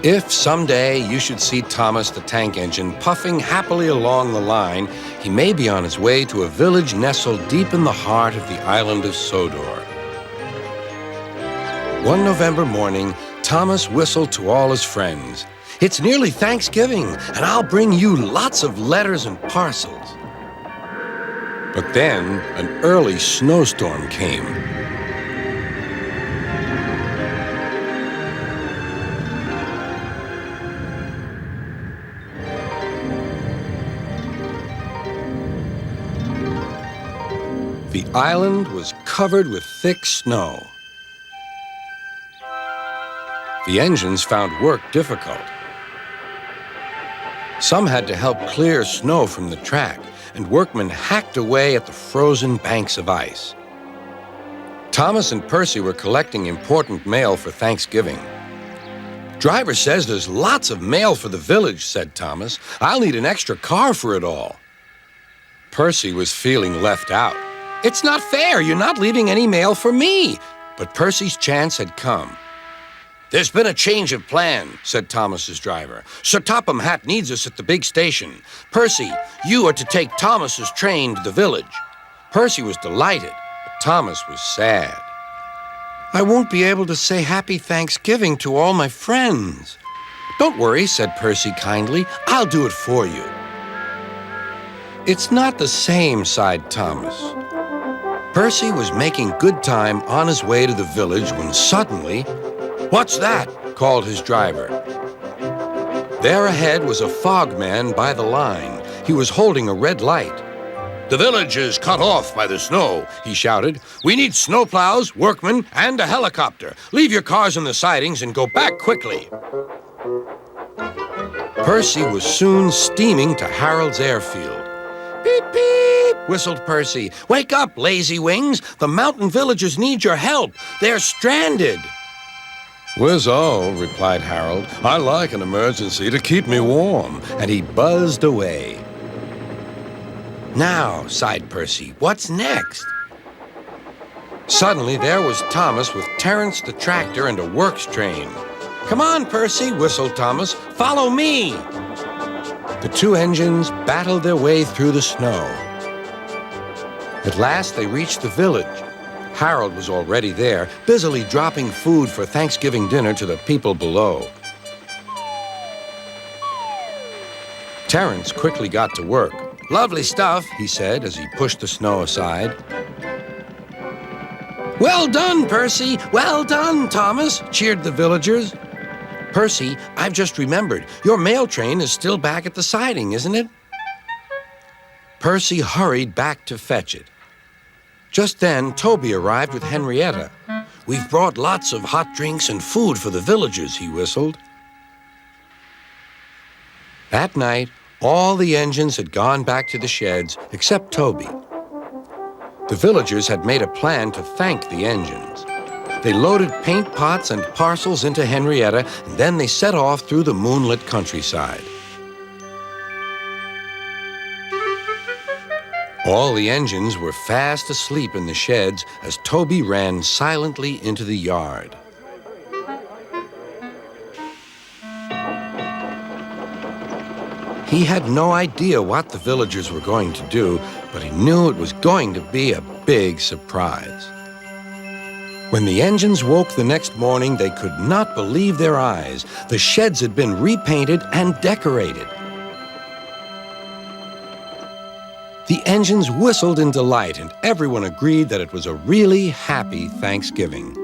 If someday you should see Thomas the Tank Engine puffing happily along the line, he may be on his way to a village nestled deep in the heart of the island of Sodor. One November morning, Thomas whistled to all his friends. "It's nearly Thanksgiving, and I'll bring you lots of letters and parcels." But then an early snowstorm came. The island was covered with thick snow. The engines found work difficult. Some had to help clear snow from the track, and workmen hacked away at the frozen banks of ice. Thomas and Percy were collecting important mail for Thanksgiving. "Driver says there's lots of mail for the village," said Thomas. "I'll need an extra car for it all." Percy was feeling left out. "It's not fair. You're not leaving any mail for me." But Percy's chance had come. "There's been a change of plan," said Thomas's driver. "Sir Topham Hatt needs us at the big station. Percy, you are to take Thomas's train to the village." Percy was delighted, but Thomas was sad. "I won't be able to say Happy Thanksgiving to all my friends." "Don't worry," said Percy kindly. "I'll do it for you." "It's not the same," sighed Thomas. Percy was making good time on his way to the village when suddenly, "What's that?" called his driver. There ahead was a fogman by the line. He was holding a red light. "The village is cut off by the snow," he shouted. "We need snowplows, workmen, and a helicopter. Leave your cars in the sidings and go back quickly." Percy was soon steaming to Harold's airfield. "Beep, beep," whistled Percy. "Wake up, lazy wings. The mountain villagers need your help. They're stranded." "Whiz-oh," replied Harold. "I like an emergency to keep me warm." And he buzzed away. "Now," sighed Percy, "what's next?" Suddenly there was Thomas with Terence the tractor and a works train. "Come on, Percy," whistled Thomas. "Follow me." The two engines battled their way through the snow. At last they reached the village. Harold was already there, busily dropping food for Thanksgiving dinner to the people below. Terence quickly got to work. "Lovely stuff," he said as he pushed the snow aside. "Well done, Percy! Well done, Thomas!" cheered the villagers. "Percy, I've just remembered, your mail train is still back at the siding, isn't it?" Percy hurried back to fetch it. Just then, Toby arrived with Henrietta. "We've brought lots of hot drinks and food for the villagers," he whistled. That night, all the engines had gone back to the sheds except Toby. The villagers had made a plan to thank the engines. They loaded paint pots and parcels into Henrietta, and then they set off through the moonlit countryside. All the engines were fast asleep in the sheds as Toby ran silently into the yard. He had no idea what the villagers were going to do, but he knew it was going to be a big surprise. When the engines woke the next morning, they could not believe their eyes. The sheds had been repainted and decorated. The engines whistled in delight, and everyone agreed that it was a really happy Thanksgiving.